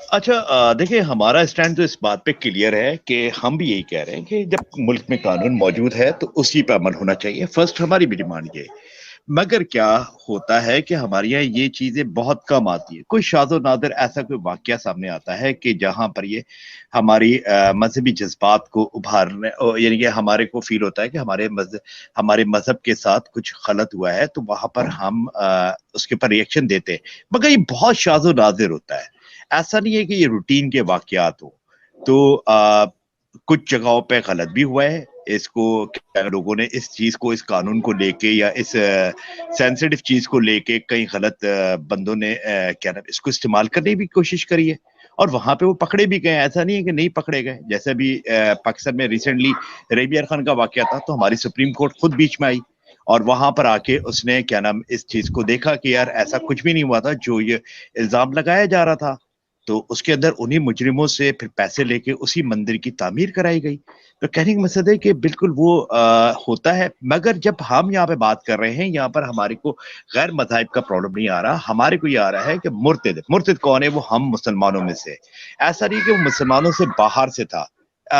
اچھا دیکھیں ہمارا اسٹینڈ تو اس بات پہ کلیئر ہے کہ ہم بھی یہی کہہ رہے ہیں کہ جب ملک میں قانون موجود ہے تو اسی پہ عمل ہونا چاہیے، فرسٹ ہماری بھی ڈیمانڈ یہ ہے۔ مگر کیا ہوتا ہے کہ ہمارے یہاں یہ چیزیں بہت کم آتی ہے، کوئی شاذ و نادر ایسا کوئی واقعہ سامنے آتا ہے کہ جہاں پر یہ ہماری مذہبی جذبات کو ابھارنے یعنی کہ ہمارے کو فیل ہوتا ہے کہ ہمارے مذہب کے ساتھ کچھ غلط ہوا ہے، تو وہاں پر ہم اس کے اوپر ریئیکشن دیتے ہیں، مگر یہ بہت شاذ و نادر ہوتا ہے۔ ایسا نہیں ہے کہ یہ روٹین کے واقعات ہو تو کچھ جگہوں پہ غلط بھی ہوا ہے، اس کو لوگوں نے اس چیز کو اس قانون کو لے کے یا اس سینسیٹیو چیز کو لے کے کئی غلط بندوں نے کیا نام اس کو استعمال کرنے کی بھی کوشش کری ہے، اور وہاں پہ وہ پکڑے بھی گئے، ایسا نہیں ہے کہ نہیں پکڑے گئے۔ جیسے بھی پاکستان میں ریسنٹلی ریبیار خان کا واقعہ تھا تو ہماری سپریم کورٹ خود بیچ میں آئی اور وہاں پر آ کے اس نے کیا نام اس چیز کو دیکھا کہ یار ایسا کچھ بھی نہیں ہوا تھا جو یہ الزام لگایا جا رہا تھا، تو اس کے اندر انہی مجرموں سے پھر پیسے لے کے اسی مندر کی تعمیر کرائی گئی۔ تو کہنے کا مقصد ہے کہ بالکل وہ ہوتا ہے، مگر جب ہم یہاں پہ بات کر رہے ہیں یہاں پر ہمارے کو غیر مذاہب کا پرابلم نہیں آ رہا، ہمارے کو یہ آ رہا ہے کہ مرتد کون ہے؟ وہ ہم مسلمانوں میں سے، ایسا نہیں کہ وہ مسلمانوں سے باہر سے تھا۔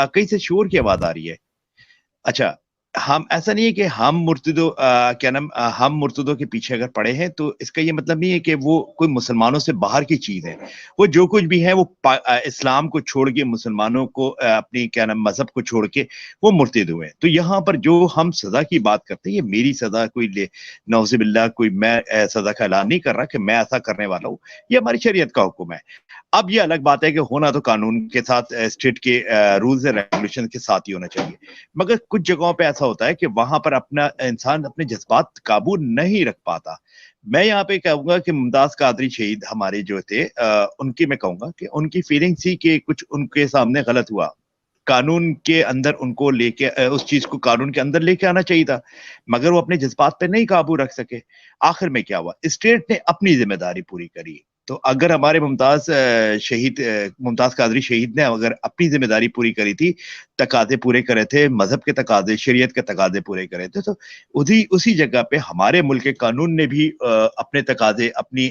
کہیں سے شور کی آواز آ رہی ہے؟ اچھا، ہم ایسا نہیں ہے کہ ہم ہم مرتدوں کے پیچھے اگر پڑے ہیں تو اس کا یہ مطلب نہیں ہے کہ وہ کوئی مسلمانوں سے باہر کی چیز ہے۔ وہ جو کچھ بھی ہے وہ اسلام کو چھوڑ کے مسلمانوں کو اپنی مذہب کو چھوڑ کے وہ مرتد ہوئے ہیں۔ تو یہاں پر جو ہم سزا کی بات کرتے ہیں، یہ میری سزا کوئی نعوذ باللہ کوئی میں سزا کا اعلان نہیں کر رہا کہ میں ایسا کرنے والا ہوں، یہ ہماری شریعت کا حکم ہے۔ اب یہ الگ بات ہے کہ ہونا تو قانون کے ساتھ اسٹیٹ کے رولز اینڈ ریگولیشن کے ساتھ ہی ہونا چاہیے، مگر کچھ جگہوں پہ ایسا ہوتا ہے کہ وہاں پر اپنا انسان اپنے جذبات قابو نہیں رکھ پاتا۔ میں یہاں پہ کہوں گا کہ ممتاز قادری شہید ہمارے جو تھے ان کی میں کہوں گا کہ ان کی فیلنگ تھی کہ کچھ ان کے سامنے غلط ہوا، قانون کے اندر ان کو لے کے اس چیز کو قانون کے اندر لے کے آنا چاہیے تھا، مگر وہ اپنے جذبات پہ نہیں قابو رکھ سکے۔ آخر میں کیا ہوا؟ اسٹیٹ نے اپنی ذمہ داری پوری کری۔ تو اگر ہمارے ممتاز قادری شہید نے اگر اپنی ذمہ داری پوری کری تھی، تقاضے پورے کرے تھے، مذہب کے تقاضے، شریعت کے تقاضے پورے کرے تھے، تو اسی جگہ پہ ہمارے ملک کے قانون نے بھی اپنے تقاضے اپنی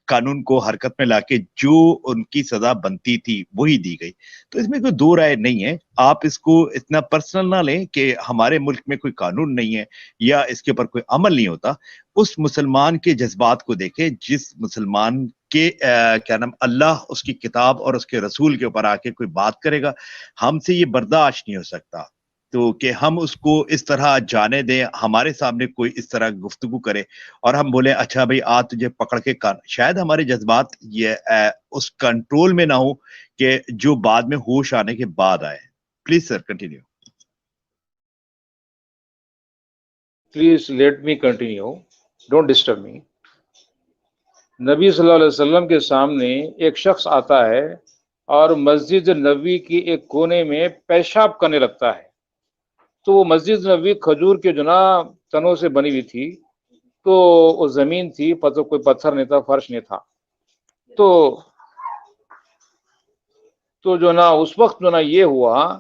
قانون کو حرکت میں لا کے جو ان کی سزا بنتی تھی وہی دی گئی۔ تو اس میں کوئی دو رائے نہیں ہے، آپ اس کو اتنا پرسنل نہ لیں کہ ہمارے ملک میں کوئی قانون نہیں ہے یا اس کے اوپر کوئی عمل نہیں ہوتا۔ اس مسلمان کے جذبات کو دیکھیں جس مسلمان کہ اللہ اس کی کتاب اور اس کے رسول کے اوپر آ کے کوئی بات کرے گا، ہم سے یہ برداشت نہیں ہو سکتا، تو کہ ہم اس کو اس طرح جانے دیں، ہمارے سامنے کوئی اس طرح گفتگو کرے اور ہم بولیں اچھا بھائی آ تجھے پکڑ کے شاید ہمارے جذبات یہ اس کنٹرول میں نہ ہو کہ جو بعد میں ہوش آنے کے بعد آئے۔ Please sir continue. Please let me continue, don't disturb me. نبی صلی اللہ علیہ وسلم کے سامنے ایک شخص آتا ہے اور مسجد نبوی کی ایک کونے میں پیشاب کرنے لگتا ہے۔ تو وہ مسجد نبوی کھجور کے تنوں سے بنی ہوئی تھی، تو وہ زمین تھی، کوئی پتھر نہیں تھا، فرش نہیں تھا۔ تو اس وقت یہ ہوا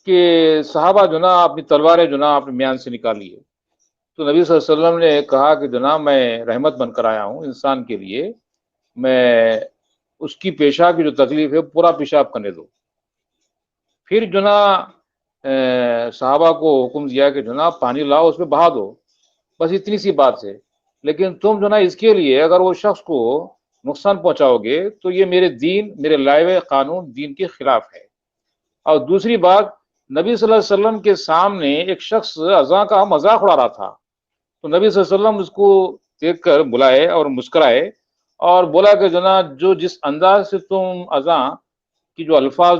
کہ صحابہ اپنی تلواریں اپنے میان سے نکالیے۔ تو نبی صلی اللہ علیہ وسلم نے کہا کہ میں رحمت بن کر آیا ہوں انسان کے لیے، میں اس کی پیشاب کی جو تکلیف ہے پورا پیشاب کرنے دو۔ پھر صحابہ کو حکم دیا کہ پانی لاؤ، اس میں بہا دو، بس اتنی سی بات ہے، لیکن تم اس کے لیے اگر وہ شخص کو نقصان پہنچاؤ گے تو یہ میرے لائے ہوئے قانون دین کے خلاف ہے۔ اور دوسری بات، نبی صلی اللہ علیہ وسلم کے سامنے ایک شخص اذان کا مذاق اڑا رہا تھا، تو نبی صلی اللہ علیہ وسلم اس کو دیکھ کر بلائے اور مسکرائے اور بولا کہ جو جس انداز سے تم اذان کی جو الفاظ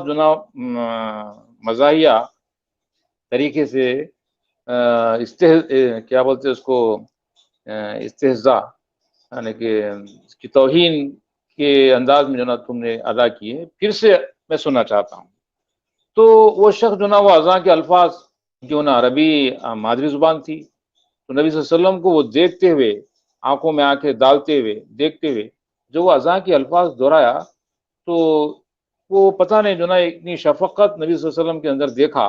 مزاحیہ طریقے سے کیا بولتے اس کو، استہزاء، یعنی کہ اس کی توہین کے انداز میں تم نے ادا کیے، پھر سے میں سننا چاہتا ہوں۔ تو وہ شخص وہ اذان کے الفاظ عربی مادری زبان تھی، تو نبی صلی اللہ علیہ وسلم کو وہ دیکھتے ہوئے، آنکھوں میں آنکھیں ڈالتے ہوئے دیکھتے ہوئے جو وہ اذان کے الفاظ دہرایا، تو وہ پتہ نہیں اتنی شفقت نبی صلی اللہ علیہ وسلم کے اندر دیکھا،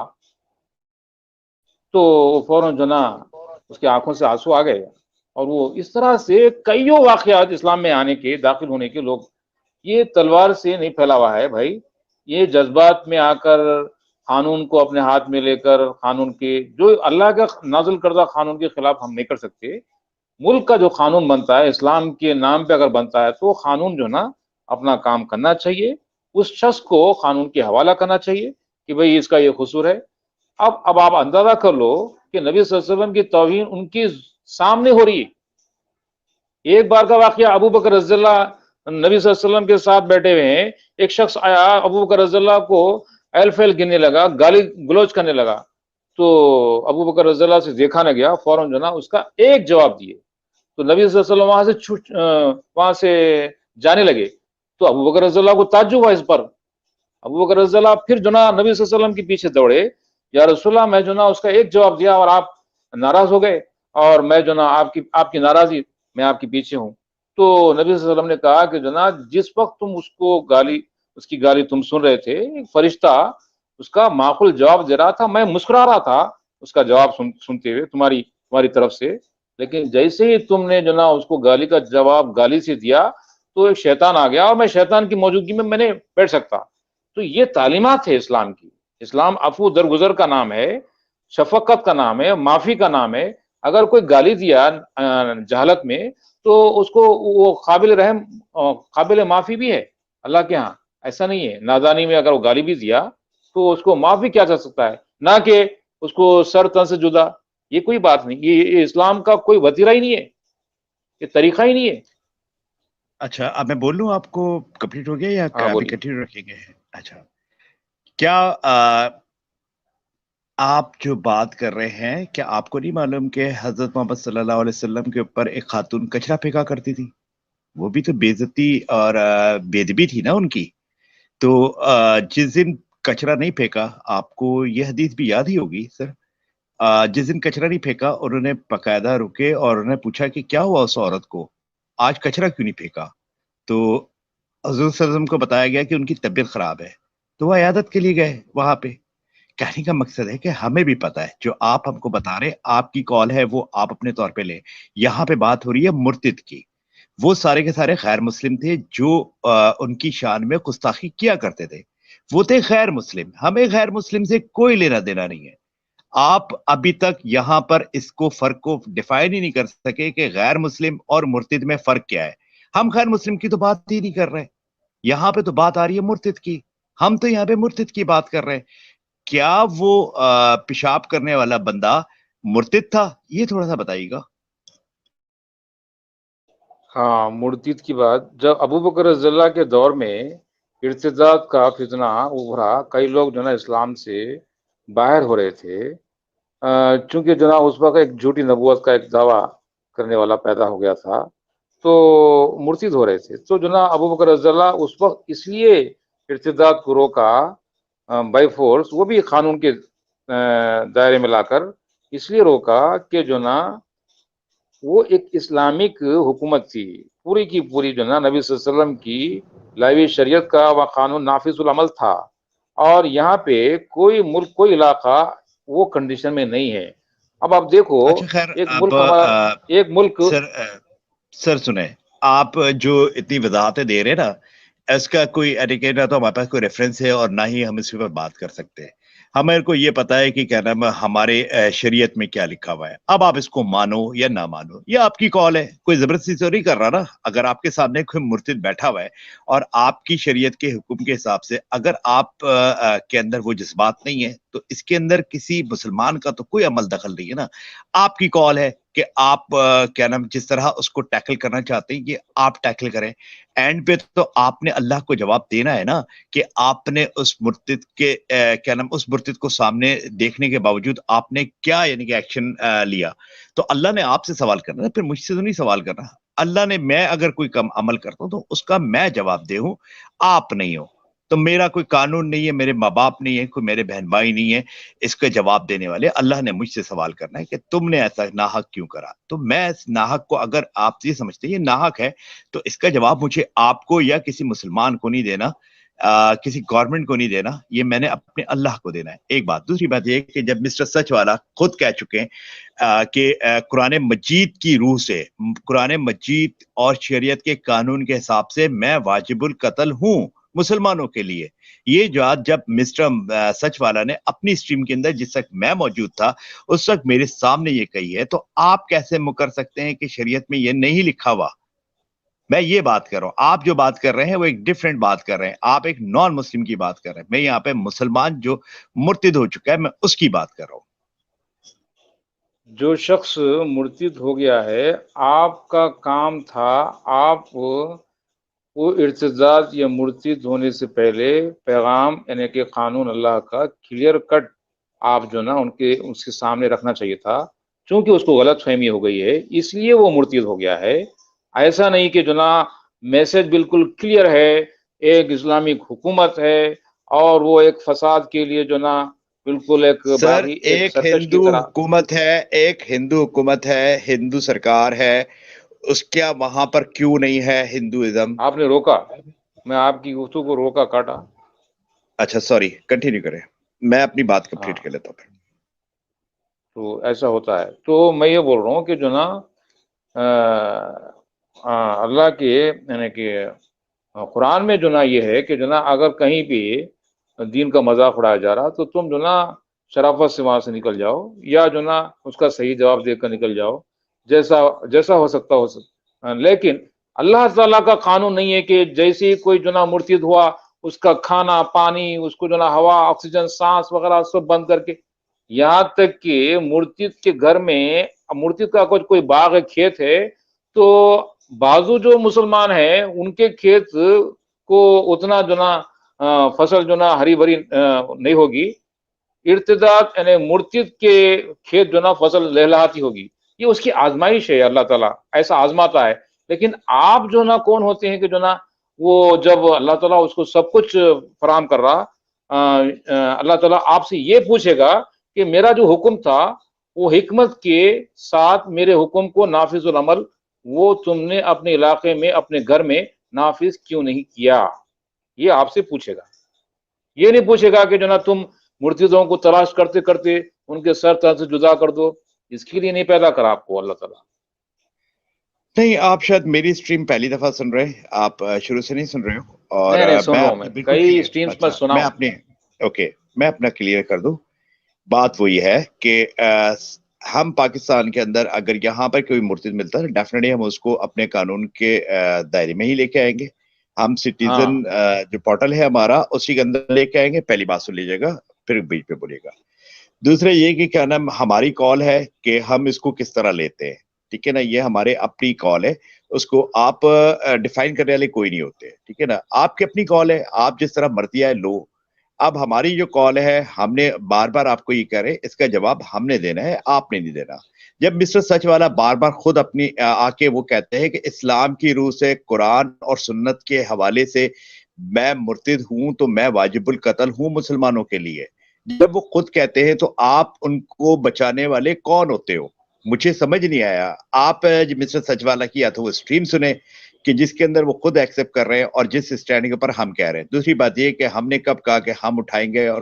تو فوراً اس کی آنکھوں سے آنسو آ گئے۔ اور وہ اس طرح سے کئیوں واقعات اسلام میں آنے کے، داخل ہونے کے لوگ یہ تلوار سے نہیں پھیلا ہوا ہے بھائی، یہ جذبات میں آ کر قانون کو اپنے ہاتھ میں لے کر قانون کے جو اللہ کا نازل کردہ قانون کے خلاف ہم نہیں کر سکتے. ملک کا جو قانون بنتا ہے اسلام کے نام پہ اگر بنتا ہے تو قانون جو نا اپنا کام کرنا چاہیے، اس شخص کو قانون کے حوالہ کرنا چاہیے کہ بھئی اس کا یہ قصور ہے. اب آپ اندازہ کر لو کہ نبی صلی اللہ علیہ وسلم کی توہین ان کے سامنے ہو رہی ہے. ایک بار کا واقعہ، ابو بکر رضی اللہ نبی صلی اللہ علیہ وسلم کے ساتھ بیٹھے ہوئے ہیں، ایک شخص آیا ابو بکر رضی اللہ کو ایل فیل گننے لگا، گالی گلوچ کرنے لگا. تو ابو بکر رضی اللہ سے دیکھا نہ گیا، فوراً جو نا اس کا ایک جواب دیے. تو نبی صلی اللہ علیہ وسلم وہاں سے جانے لگے. تو ابو بکر رضی اللہ کو تعجب ہوا اس پر. ابو بکر رضی اللہ پھر جو نا نبی صلی اللہ علیہ وسلم کے پیچھے دوڑے، یا رسول اللہ میں جو نا اس کا ایک جواب دیا اور آپ ناراض ہو گئے، اور میں جو نا آپ کی ناراضی میں آپ کے پیچھے ہوں. تو نبی صلی اللہ علیہ وسلم نے کہا کہ جناب جس وقت تم اس کی گالی تم سن رہے تھے، ایک فرشتہ اس کا معقول جواب دے رہا تھا، میں مسکرا رہا تھا اس کا جواب سنتے ہوئے تمہاری طرف سے. لیکن جیسے ہی تم نے جو نا اس کو گالی کا جواب گالی سے دیا تو ایک شیطان آ گیا، اور میں شیطان کی موجودگی میں نے بیٹھ سکتا. تو یہ تعلیمات ہے اسلام کی. اسلام عفو درگزر کا نام ہے، شفقت کا نام ہے، معافی کا نام ہے. اگر کوئی گالی دیا جہالت میں تو اس کو وہ قابل رحم قابل معافی بھی ہے اللہ کے ہاں. ایسا نہیں ہے نادانی میں اگر وہ گالی بھی دیا تو اس کو معاف بھی کیا جا سکتا ہے، نہ کہ اس کو سر تن سے جدا. یہ کوئی بات نہیں، یہ اسلام کا کوئی وتیرہ ہی نہیں ہے، یہ طریقہ ہی نہیں ہے. اچھا اب میں بول لوں آپ کو کمپلیٹ ہو گیا یا ہاں ابھی بولیے. کنٹینیو رکھیں گے؟ اچھا، کیا آپ جو بات کر رہے ہیں، کیا آپ کو نہیں معلوم کہ حضرت محمد صلی اللہ علیہ وسلم کے اوپر ایک خاتون کچرا پھینکا کرتی تھی؟ وہ بھی تو بے عزتی اور بے ادبی تھی نا ان کی. تو جس دن کچرا نہیں پھینکا، آپ کو یہ حدیث بھی یاد ہی ہوگی سر. جس دن کچرا نہیں پھینکا انہوں نے باقاعدہ رکے اور انہوں نے پوچھا کہ کیا ہوا اس عورت کو، آج کچرا کیوں نہیں پھینکا؟ تو حضور صلی اللہ علیہ وسلم کو بتایا گیا کہ ان کی طبیعت خراب ہے، تو وہ عیادت کے لیے گئے وہاں پہ. کہنے کا مقصد ہے کہ ہمیں بھی پتا ہے جو آپ ہم کو بتا رہے، آپ کی کال ہے وہ آپ اپنے طور پہ لیں. یہاں پہ بات ہو رہی ہے مرتد کی. وہ سارے کے سارے غیر مسلم تھے جو ان کی شان میں گستاخی کیا کرتے تھے. وہ تھے غیر مسلم. ہمیں غیر مسلم سے کوئی لینا دینا نہیں ہے. آپ ابھی تک یہاں پر اس کو فرق کو ڈیفائن ہی نہیں کر سکے کہ غیر مسلم اور مرتد میں فرق کیا ہے. ہم غیر مسلم کی تو بات ہی نہیں کر رہے، یہاں پہ تو بات آ رہی ہے مرتد کی. ہم تو یہاں پہ مرتد کی بات کر رہے ہیں. کیا وہ پیشاب کرنے والا بندہ مرتد تھا؟ یہ تھوڑا سا بتائیے گا. ہاں، مرتد کی بات، جب ابو بکر رضی اللہ کے دور میں ارتداد کا فتنہ ابھرا، کئی لوگ جو نا اسلام سے باہر ہو رہے تھے، چونکہ جو نا اس وقت ایک جھوٹی نبوت کا ایک دعویٰ کرنے والا پیدا ہو گیا تھا تو مرتد ہو رہے تھے. تو جو نا ابو بکر رضی اللہ اس وقت اس لیے ارتداد کو روکا بائی فورس، وہ بھی قانون کے دائرے میں لا کر اس لیے روکا کہ جو نا وہ ایک اسلامک حکومت تھی پوری کی پوری، جو نا نبی صلی اللہ علیہ وسلم کی لائی شریعت کا وہ قانون نافذ العمل تھا. اور یہاں پہ کوئی ملک کوئی علاقہ وہ کنڈیشن میں نہیں ہے. اب آپ دیکھو، اچھا خیر، ایک اب ملک ہمارا ایک ملک سر سنیں، آپ جو اتنی وضاحتیں دے رہے ہیں نا، اس کا کوئی ایڈیکیٹ نہ تو ہمارے پاس کوئی ریفرنس ہے اور نہ ہی ہم اس پر بات کر سکتے ہیں. ہمیں کو یہ پتا ہے کہ کیا نام ہمارے شریعت میں کیا لکھا ہوا ہے. اب آپ اس کو مانو یا نہ مانو، یہ آپ کی کال ہے. کوئی زبردستی تو نہیں کر رہا نا. اگر آپ کے سامنے کوئی مرتد بیٹھا ہوا ہے اور آپ کی شریعت کے حکم کے حساب سے اگر آپ کے اندر وہ جذبات نہیں ہے تو اس کے اندر کسی مسلمان کا تو کوئی عمل دخل نہیں ہے نا. آپ کی کال ہے کہ آپ کیا نام جس طرح اس کو ٹیکل کرنا چاہتے ہیں یہ آپ ٹیکل کریں. اینڈ پہ تو آپ نے اللہ کو جواب دینا ہے نا کہ آپ نے اس مرتد کے کیا نام اس مرتد کو سامنے دیکھنے کے باوجود آپ نے کیا یعنی کہ ایکشن لیا. تو اللہ نے آپ سے سوال کرنا، پھر مجھ سے تو نہیں سوال کرنا. اللہ نے میں اگر کوئی کم عمل کرتا ہوں تو اس کا میں جواب دے ہوں، آپ نہیں ہو. تو میرا کوئی قانون نہیں ہے، میرے ماں باپ نہیں ہے، کوئی میرے بہن بھائی نہیں ہے اس کے جواب دینے والے. اللہ نے مجھ سے سوال کرنا ہے کہ تم نے ایسا ناحق کیوں کرا. تو میں اس ناحق کو اگر آپ یہ سمجھتے ہیں یہ ناحق ہے تو اس کا جواب مجھے آپ کو یا کسی مسلمان کو نہیں دینا. کسی گورنمنٹ کو نہیں دینا, یہ میں نے اپنے اللہ کو دینا ہے. ایک بات. دوسری بات یہ کہ جب مسٹر سچ والا خود کہہ چکے ہیں کہ قرآن مجید کی روح سے, قرآن مجید اور شریعت کے قانون کے حساب سے میں واجب القتل ہوں مسلمانوں کے لیے, یہ بات جب مسٹر سچ والا نے اپنی اسٹریم کے اندر جس وقت میں موجود تھا اس وقت میرے سامنے یہ کہی ہے, تو آپ کیسے مکر سکتے ہیں کہ شریعت میں یہ نہیں لکھا ہوا؟ میں یہ بات کر رہا ہوں, آپ جو بات کر رہے ہیں وہ ایک ڈیفرنٹ بات کر رہے ہیں, آپ ایک نان مسلم کی بات کر رہے ہیں. میں یہاں پہ مسلمان جو مرتد ہو چکا ہے میں اس کی بات کر رہا ہوں. جو شخص مرتد ہو گیا ہے, آپ کا کام تھا آپ وہ ارتداد یا مرتد ہونے سے پہلے پیغام یعنی کہ قانون اللہ کا کلیئر کٹ آپ جو نا اس کے سامنے رکھنا چاہیے تھا. چونکہ اس کو غلط فہمی ہو گئی ہے اس لیے وہ مرتد ہو گیا ہے. ایسا نہیں کہ جو نا میسج بالکل کلیئر ہے, ایک اسلامک حکومت ہے اور وہ ایک فساد کے لیے جو نا بالکل ایک سر باغی ایک ایک سرکش کی ہندو طرح. حکومت ہے, ایک ہندو حکومت ہے, ہندو سرکار ہے, اس کیا وہاں پر کیوں نہیں ہے ہندوازم؟ آپ نے روکا, میں آپ کی گفتگو کو روکا کاٹا. اچھا سوری, کنٹینیو کریں, میں اپنی بات ہاں کمپلیٹ کر لیتا ہوں. تو ایسا ہوتا ہے. تو میں یہ بول رہا ہوں کہ جو نا اللہ کے یعنی کہ قرآن میں جو نا یہ ہے کہ جو نا اگر کہیں بھی دین کا مذاق اڑایا جا رہا تو تم جو نا شرافت سے وہاں سے نکل جاؤ, یا جو نا اس کا صحیح جواب دے کر نکل جاؤ, جیسا ہو سکتا. لیکن اللہ تعالیٰ کا قانون نہیں ہے کہ جیسے ہی کوئی جو نا مرتد ہوا اس کا کھانا پانی, اس کو جو نا ہوا آکسیجن سانس وغیرہ سب بند کر کے, یہاں تک کہ مرتد کے گھر میں مرتد کا کوئی باغ ہے کھیت ہے تو بازو جو مسلمان ہیں ان کے کھیت کو اتنا جو نا فصل جو نا ہری بھری نہیں ہوگی, ارتداد یعنی مرتد کے کھیت جو نا فصل لہلہاتی ہوگی. یہ اس کی آزمائش ہے, اللہ تعالیٰ ایسا آزماتا ہے. لیکن آپ جو نا کون ہوتے ہیں کہ جو نا وہ جب اللہ تعالیٰ اس کو سب کچھ فراہم کر رہا, اللہ تعالیٰ آپ سے یہ پوچھے گا کہ میرا جو حکم تھا وہ حکمت کے ساتھ میرے حکم کو نافذ العمل وہ تم نے اپنے علاقے میں اپنے گھر میں نافذ کیوں نہیں کیا, یہ آپ سے پوچھے گا. یہ نہیں پوچھے گا کہ جو نا تم مرتدوں کو تلاش کرتے کرتے ان کے سر تن سے جدا کر دو. اس کے لیے نہیں پیدا کرا آپ کو اللہ تعالیٰ. نہیں, آپ شاید میری اسٹریم پہلی دفعہ سن رہے ہیں, آپ شروع سے نہیں سن رہے ہو. اور نہیں سن میں رہا ہوں, اپنا میں بالکل کئی کلیئر, اسٹریمز پر اچھا سنا میں ہوں. اپنے اوکے میں اپنا کلیئر کر دوں. بات وہی ہے کہ ہم پاکستان کے اندر اگر یہاں پر کوئی مرتد ملتا ہے ڈیفینیٹلی ہم اس کو اپنے قانون کے دائرے میں ہی لے کے آئیں گے. ہم سٹیزن جو پورٹل ہے ہمارا اسی کے اندر لے کے آئیں گے. پہلی بات سن لیجیے گا پھر بیچ پہ بولیے گا. دوسرا یہ کہ کیا نام ہماری کال ہے کہ ہم اس کو کس طرح لیتے ہیں, ٹھیک ہے نا, یہ ہمارے اپنی کال ہے, اس کو آپ ڈیفائن کرنے والے کوئی نہیں ہوتے, ٹھیک ہے نا, آپ کی اپنی کال ہے, آپ جس طرح مرضی آئے لو. اب ہماری جو کال ہے ہم نے بار بار آپ کو یہ کہہ رہے, اس کا جواب ہم نے دینا ہے, آپ نے نہیں دینا. جب مسٹر سچ والا بار بار خود اپنی آ کے وہ کہتے ہیں کہ اسلام کی روح سے قرآن اور سنت کے حوالے سے میں مرتد ہوں تو میں واجب القتل ہوں مسلمانوں کے لیے, جب وہ خود کہتے ہیں تو آپ ان کو بچانے والے کون ہوتے ہو؟ مجھے سمجھ نہیں آیا. آپ مسٹر سچ والا کی یا تو وہ اسٹریم سنیں کہ جس کے اندر وہ خود ایکسیپٹ کر رہے ہیں اور جس اسٹینڈ کے اوپر ہم کہہ رہے ہیں. دوسری بات یہ کہ ہم نے کب کہا کہ ہم اٹھائیں گے, اور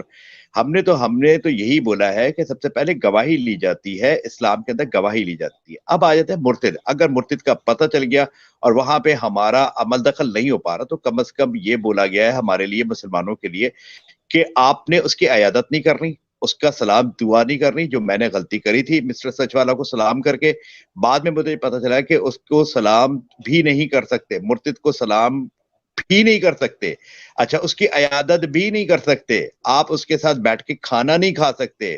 ہم نے تو یہی بولا ہے کہ سب سے پہلے گواہی لی جاتی ہے, اسلام کے اندر گواہی لی جاتی ہے. اب آ جاتا ہے مرتد. اگر مرتد کا پتہ چل گیا اور وہاں پہ ہمارا عمل دخل نہیں ہو پا رہا تو کم از کم یہ بولا گیا ہے ہمارے لیے مسلمانوں کے لیے کہ آپ نے اس کی عیادت نہیں کرنی, اس کا سلام دعا نہیں کرنی. جو میں نے غلطی کری تھی مسٹر سچ والا کو سلام کر کے, بعد میں مجھے پتا چلا کہ اس کو سلام بھی نہیں کر سکتے, مرتد کو سلام بھی نہیں کر سکتے. اچھا, اس کی عیادت بھی نہیں کر سکتے, آپ اس کے ساتھ بیٹھ کے کھانا نہیں کھا سکتے.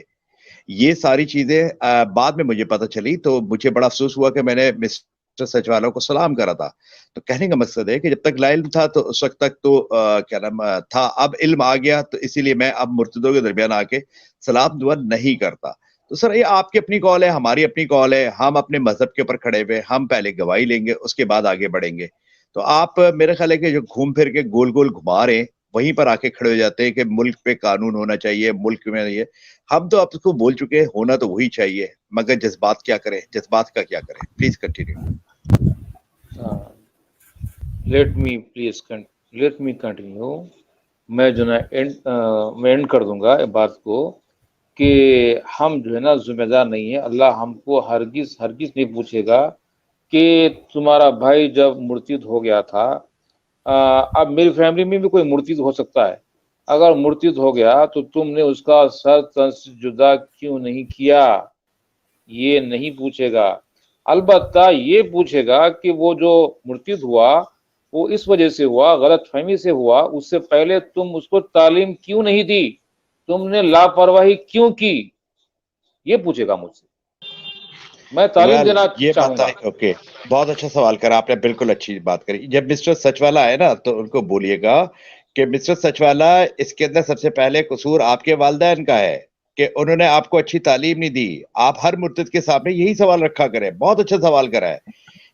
یہ ساری چیزیں بعد میں مجھے پتا چلی تو مجھے بڑا افسوس ہوا کہ میں نے مسٹر سچ والوں کو سلام کرا تھا. تو کہنے کا مقصد ہے کہ جب تک لا علم تھا تو اس وقت تک تو کیا نام تھا, اب علم آ گیا تو اسی لیے میں اب مرتدوں کے درمیان آ کے سلام دعا نہیں کرتا. تو سر یہ آپ کی اپنی کال ہے, ہماری اپنی کال ہے, ہم اپنے مذہب کے اوپر کھڑے ہوئے, ہم پہلے گواہی لیں گے اس کے بعد آگے بڑھیں گے. تو آپ میرے خیال ہے کہ جو گھوم پھر کے گول گول گھما رہے ہیں وہیں پر آ کے کھڑے ہو جاتے ہیں کہ ملک پہ قانون ہونا چاہیے, ملک میں یہ. ہم تو آپ کو بول چکے ہیں ہونا تو وہی چاہیے, مگر جذبات کیا کریں, جذبات کا کیا کریں. Please continue. let me continue. میں جو نا اینڈ کر دوں گا بات کو کہ ہم جو ہے نا ذمہ دار نہیں ہیں. اللہ ہم کو ہرگز نہیں پوچھے گا کہ تمہارا بھائی جب مرتد ہو گیا تھا. اب میری فیملی میں بھی کوئی مرتد ہو سکتا ہے. اگر مرتد ہو گیا تو تم نے اس کا سر تن سے جدا کیوں نہیں کیا, یہ نہیں پوچھے گا. البتہ یہ پوچھے گا کہ وہ جو مرتد ہوا وہ اس وجہ سے ہوا, غلط فہمی سے ہوا, اس سے پہلے تم اس کو تعلیم کیوں نہیں دی, تم نے لاپرواہی کیوں کی, یہ پوچھے گا مجھ سے. میں تعلیم دینا یہ چاہوں گا. اوکے, بہت اچھا سوال کرا آپ نے, بالکل اچھی بات کری. جب مسٹر سچوالا آئے نا تو ان کو بولیے گا کہ مسٹر سچوالا, اس کے اندر سب سے پہلے قصور آپ کے والدین کا ہے کہ انہوں نے آپ کو اچھی تعلیم نہیں دی. آپ ہر مرتد کے سامنے یہی سوال رکھا کریں. بہت اچھا سوال کرا ہے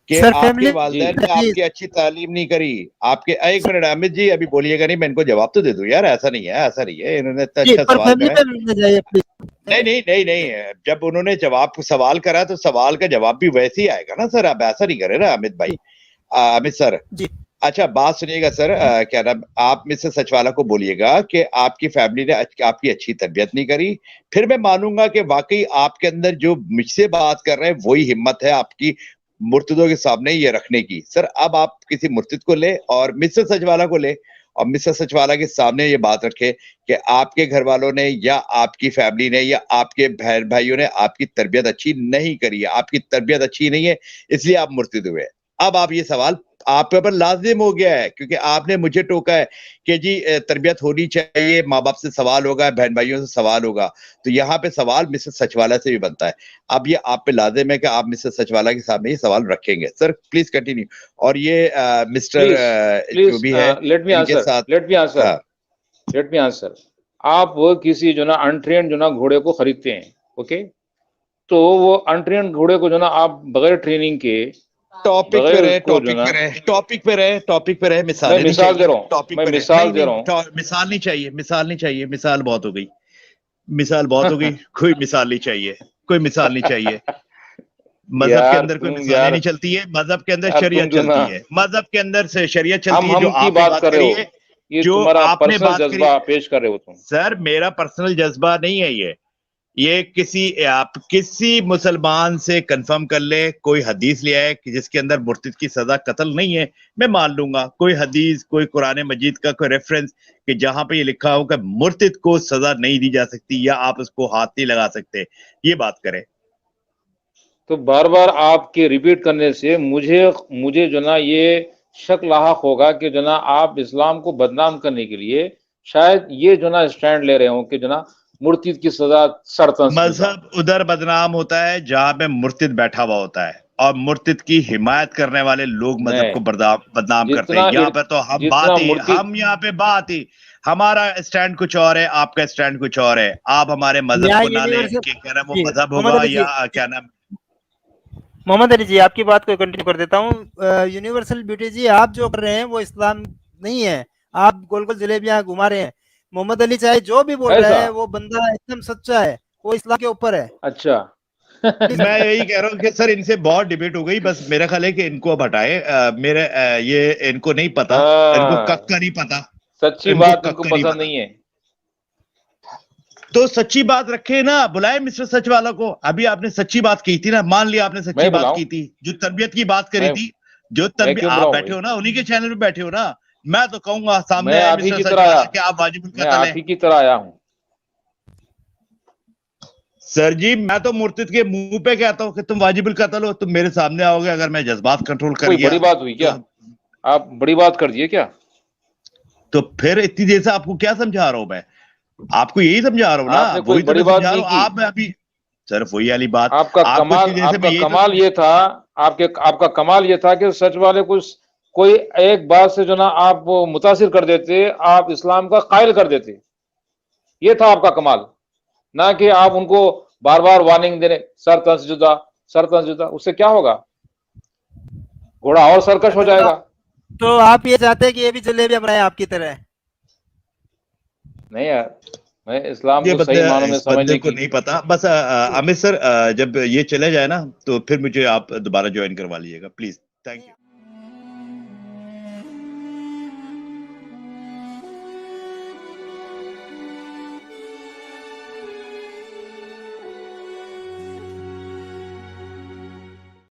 کہ سر آپ کے فیملی والدین نے آپ کی اچھی تعلیم نہیں کری. آپ کے ایک منٹ امت جی ابھی بولیے گا نہیں, میں ان کو جواب تو دے دوں یار. ایسا نہیں ہے, انہوں نے اتنا اچھا پر سوال فیملی کرا ہے. میں جائیے پلیز. نہیں, جب انہوں نے سوال کرا تو سوال کا جواب بھی ویسے ہی آئے گا نا سر. آپ ایسا نہیں کرے نا امت بھائی, امت سر. جی اچھا بات سنیے گا سر, کیا نام, آپ مسٹر سچوالا کو بولیے گا کہ آپ کی فیملی نے آپ کی اچھی تربیت نہیں کری. پھر میں مانوں گا کہ واقعی آپ کے اندر جو مجھ سے بات کر رہے ہیں وہی ہمت ہے آپ کی مرتدوں کے سامنے یہ رکھنے کی. سر اب آپ کسی مرتد کو لے اور مسٹر سچوالا کو لے اور مسٹر سچوالا کے سامنے یہ بات رکھے کہ آپ کے گھر والوں نے یا آپ کی فیملی نے یا آپ کے بہن بھائیوں نے آپ کی تربیت اچھی نہیں کری ہے, آپ کی تربیت اچھی نہیں ہے اس لیے آپ مرتد ہوئے. اب آپ یہ سوال آپ کے اوپر لازم ہو گیا ہے کیونکہ آپ نے مجھے ٹوکا ہے کہ جی تربیت ہونی چاہیے, ماں باپ سے سوال ہوگا, بہن بھائیوں سے سوال ہوگا. تو یہاں پہ سوال مسٹر سچوالا سے بھی بنتا ہے. اب یہ آپ پہ لازم ہے کہ آپ مسٹر سچوالا کے سامنے یہ سوال رکھیں گے. Sir please continue. اور یہ مسٹر جو بھی ہے ان کے ساتھ لیٹ می آنسر. آپ کسی جو نا انٹرینڈ جو نا گھوڑے کو خریدتے ہیں, اوکے, تو وہ انٹرینڈ گھوڑے کو جو نا آپ بغیر ٹریننگ کے, ٹاپک پہ بغیر اس رہے, کو جو نا, ٹاپک پہ رہے, میں مثالیں نہیں مثال دے چاہیے. رہا ہوں, ٹاپک میں پہ رہے, مثال دے رہا ہوں. نہیں, مثال نہیں چاہیے, مثال بہت ہو گئی, کوئی مثال نہیں چاہیے. مذہب کے یار اندر کوئی تم مثالیں یار نہیں چلتی ہے, مذہب کے اندر یار تم شریعت جو نا, چلتی ہے, مذہب کے اندر سے شریعت چلتی ہے. جو ہم کی آپ نے بات بات کر رہے کری ہو, ہے, یہ جو تمہارا آپ نے پرسنل بات کری, جذبہ پیش کر رہے ہو تم. سر میرا پرسنل جذبہ نہیں ہے یہ آپ کسی مسلمان سے کنفرم کر لے, کوئی حدیث لے آئے کہ جس کے اندر مرتد کی سزا قتل نہیں ہے, میں مان لوں گا. کوئی حدیث, کوئی قرآن مجید کا کوئی ریفرنس کہ جہاں پہ یہ لکھا ہو کہ مرتد کو سزا نہیں دی جا سکتی یا آپ اس کو ہاتھ نہیں لگا سکتے, یہ بات کریں. تو بار بار آپ کے ریپیٹ کرنے سے مجھے جو نا یہ شک لاحق ہوگا کہ جو نا آپ اسلام کو بدنام کرنے کے لیے شاید یہ جو نا اسٹینڈ لے رہے ہوں کہ جو نا مرتد کی سزا سرطن سے جدا. مذہب ادھر بدنام ہوتا ہے جہاں پہ مرتد بیٹھا ہوا ہوتا ہے, اور مرتد کی حمایت کرنے والے لوگ مذہب نہیں, کو بدنام کرتے ہیں. جتنا یہاں پہ تو جتنا مرتد, یہاں پہ بات ہی, ہمارا اسٹینڈ کچھ اور ہے, آپ کا اسٹینڈ کچھ اور ہے. آپ ہمارے مذہب یا کو نہ لیں یونیورسل کہ کیا نام وہ جی مذہب محمد ہوگا علی جی, یا کیا نام. محمد علی جی آپ کی بات کو کنٹینیو کر دیتا ہوں. یونیورسل بیوٹی جی, آپ جو کر رہے ہیں وہ اسلام نہیں ہے, آپ گول گول جلیبیاں گھما رہے ہیں. محمد علی چاہے جو بھی بول رہے ایسا ہیں وہ بندہ ایک دم سچا ہے, وہ اسلام کے اوپر ہے. اچھا. میں یہی کہہ رہا ہوں کہ سر ان سے بہت ڈیبیٹ ہو گئی, بس میرا خیال ہے کہ ان کو اب ہٹائے. میرے یہ ان کو نہیں پتا, ان کو کک کا نہیں پتا, سچی ان کو بات ان کک کو کا نہیں پسند پتا. نہیں ہے. تو سچی بات رکھے نا, بلائے مسٹر سچ والا کو. ابھی آپ نے سچی بات کی تھی نا, مان لیا آپ نے سچی میں بات بلاؤں, کی تھی, جو تربیت کی بات کری تھی, جو میں تربیت کیوں آپ بلاؤں بیٹھے بھائی, ہو نا, انہی کے چینل پہ بیٹھے ہو نا. میں تو کہوں گا سامنے میں آئے آپ ہی مسٹر کی سچ طرح آیا, والا کہ آپ واجب میں القتل آپ ہیں. ہی کی طرح آیا ہوں. سر جی میں تو مرتد کے منہ پہ کہتا ہوں کہ تم واجب القتل ہو, تم میرے سامنے آؤ گے, اگر میں جذبات کنٹرول کر کوئی گیا بڑی بات ہوئی تو کیا, آپ بڑی بات کر دیے کیا؟ تو پھر اتنی دیر سے آپ کو کیا سمجھا رہا ہوں میں, آپ کو یہی سمجھا رہا ہوں نا, آپ نے کوئی وہی تو بڑی میں بات سمجھا رہا نہیں ہوں. کی. آپ میں ابھی صرف وہی والی بات, آپ کا آپ کو اتنی دیر سے میں یہی تو کمال یہ تھا, آپ کا کمال یہ تھا کہ سچ والے کوئی ایک بات سے جو نا آپ متاثر کر دیتے, آپ اسلام کا قائل کر دیتے. یہ تھا آپ کا کمال, نہ کہ آپ ان کو بار بار وارننگ دینے, سر تن سے جدا. اس سے کیا ہوگا, گھوڑا اور سرکش ہو جائے گا. تو آپ یہ چاہتے ہیں کہ یہ بھی جلیبیاں بنائیں آپ کی طرح؟ نہیں یار, میں اسلام یہ کو صحیح معنوں میں اس بندے سمجھنے کو کی. نہیں پتا. بس امت سر جب یہ چلے جائے نا تو پھر مجھے آپ دوبارہ جوائن کروا لیجیے گا پلیز. Thank you.